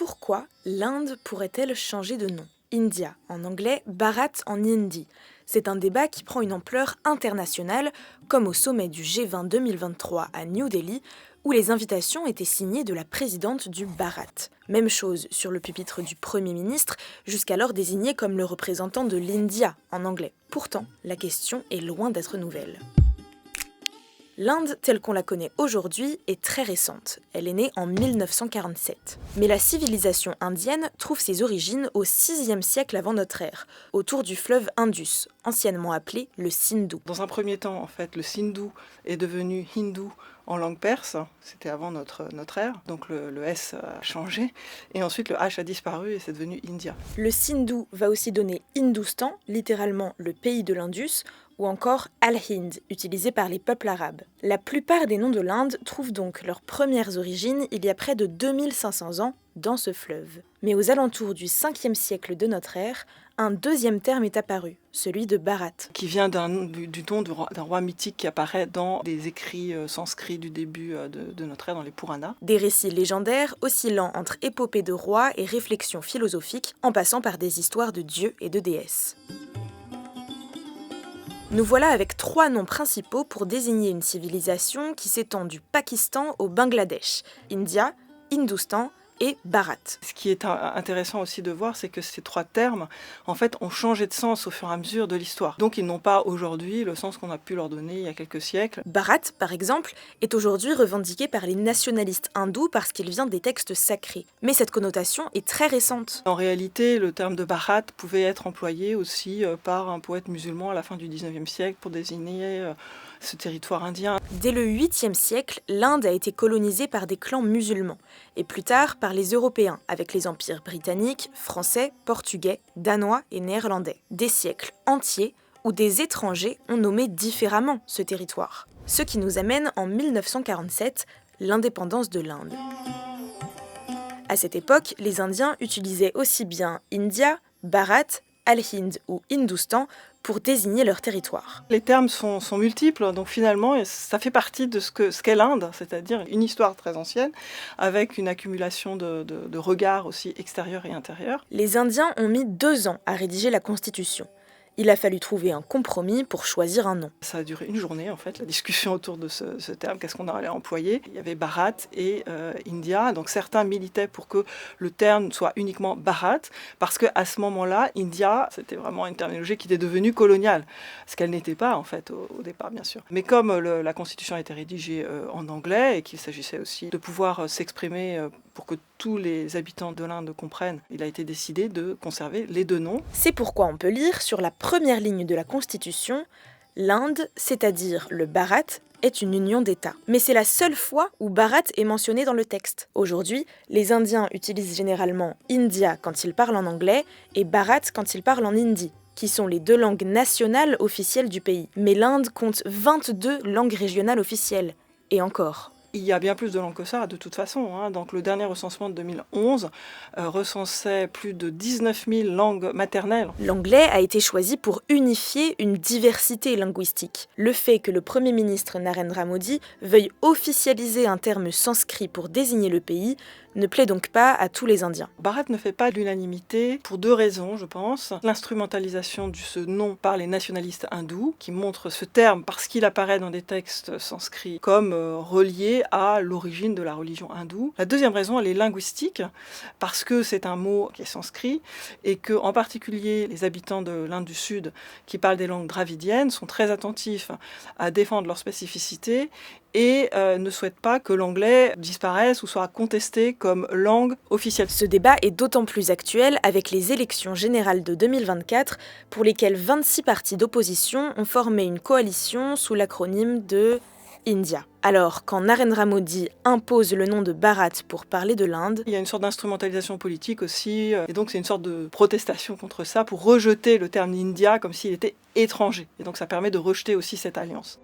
pourquoi l'Inde pourrait-elle changer de nom? India en anglais, Bharat en hindi. C'est un débat qui prend une ampleur internationale, comme au sommet du G20 2023 à New Delhi, où les invitations étaient signées de la présidente du Bharat. Même chose sur le pupitre du Premier ministre, jusqu'alors désigné comme le représentant de l'India en anglais. Pourtant, la question est loin d'être nouvelle. L'Inde, telle qu'on la connaît aujourd'hui, est très récente. Elle est née en 1947. Mais la civilisation indienne trouve ses origines au VIe siècle avant notre ère, autour du fleuve Indus, anciennement appelé le Sindhu. Dans un premier temps, en fait, le Sindhu est devenu hindou en langue perse, c'était avant notre ère, donc le S a changé, et ensuite le H a disparu et c'est devenu India. Le Sindhu va aussi donner Hindustan, littéralement le pays de l'Indus, ou encore Al-Hind, utilisé par les peuples arabes. La plupart des noms de l'Inde trouvent donc leurs premières origines il y a près de 2500 ans dans ce fleuve. Mais aux alentours du 5e siècle de notre ère, un deuxième terme est apparu, celui de Bharat. Qui vient du nom d'un roi mythique qui apparaît dans des écrits sanscrits du début de notre ère, dans les Puranas. Des récits légendaires oscillant entre épopées de rois et réflexions philosophiques, en passant par des histoires de dieux et de déesses. Nous voilà avec 3 noms principaux pour désigner une civilisation qui s'étend du Pakistan au Bangladesh, India, Hindustan et Bharat. Ce qui est intéressant aussi de voir, c'est que ces 3 termes, en fait, ont changé de sens au fur et à mesure de l'histoire. Donc ils n'ont pas aujourd'hui le sens qu'on a pu leur donner il y a quelques siècles. Bharat, par exemple, est aujourd'hui revendiqué par les nationalistes hindous parce qu'il vient des textes sacrés. Mais cette connotation est très récente. En réalité, le terme de Bharat pouvait être employé aussi par un poète musulman à la fin du 19e siècle pour désigner ce territoire indien. Dès le 8e siècle, l'Inde a été colonisée par des clans musulmans, et plus tard par les Européens, avec les empires britanniques, français, portugais, danois et néerlandais. Des siècles entiers où des étrangers ont nommé différemment ce territoire. Ce qui nous amène en 1947, l'indépendance de l'Inde. À cette époque, les Indiens utilisaient aussi bien India, Bharat, Al-Hind ou Hindustan pour désigner leur territoire. Les termes sont multiples, donc finalement, ça fait partie de ce qu'est l'Inde, c'est-à-dire une histoire très ancienne, avec une accumulation de regards aussi extérieurs et intérieurs. Les Indiens ont mis 2 ans à rédiger la Constitution. Il a fallu trouver un compromis pour choisir un nom. Ça a duré une journée, en fait, la discussion autour de ce terme, qu'est-ce qu'on allait employer. Il y avait Bharat et India, donc certains militaient pour que le terme soit uniquement Bharat, parce qu'à ce moment-là, India, c'était vraiment une terminologie qui était devenue coloniale, ce qu'elle n'était pas, en fait, au départ, bien sûr. Mais comme la Constitution a été rédigée en anglais, et qu'il s'agissait aussi de pouvoir s'exprimer pour que tous les habitants de l'Inde comprennent, il a été décidé de conserver les 2 noms. C'est pourquoi on peut lire sur la première ligne de la Constitution « L'Inde, c'est-à-dire le Bharat, est une union d'États ». Mais c'est la seule fois où Bharat est mentionné dans le texte. Aujourd'hui, les Indiens utilisent généralement India quand ils parlent en anglais et Bharat quand ils parlent en hindi, qui sont les 2 langues nationales officielles du pays. Mais l'Inde compte 22 langues régionales officielles. Et encore. Il y a bien plus de langues que ça, de toute façon. Donc, le dernier recensement de 2011 recensait plus de 19 000 langues maternelles. L'anglais a été choisi pour unifier une diversité linguistique. Le fait que le Premier ministre Narendra Modi veuille officialiser un terme sanskrit pour désigner le pays ne plaît donc pas à tous les Indiens. Bharat ne fait pas l'unanimité pour 2 raisons, je pense. L'instrumentalisation de ce nom par les nationalistes hindous, qui montrent ce terme parce qu'il apparaît dans des textes sanscrits comme relié à l'origine de la religion hindoue. La deuxième raison, elle est linguistique, parce que c'est un mot qui est sanskrit et que, en particulier, les habitants de l'Inde du Sud qui parlent des langues dravidiennes sont très attentifs à défendre leur spécificité et ne souhaitent pas que l'anglais disparaisse ou soit contesté comme langue officielle. Ce débat est d'autant plus actuel avec les élections générales de 2024 pour lesquelles 26 partis d'opposition ont formé une coalition sous l'acronyme de India. Alors, quand Narendra Modi impose le nom de Bharat pour parler de l'Inde, il y a une sorte d'instrumentalisation politique aussi, et donc c'est une sorte de protestation contre ça pour rejeter le terme India comme s'il était étranger. Et donc ça permet de rejeter aussi cette alliance.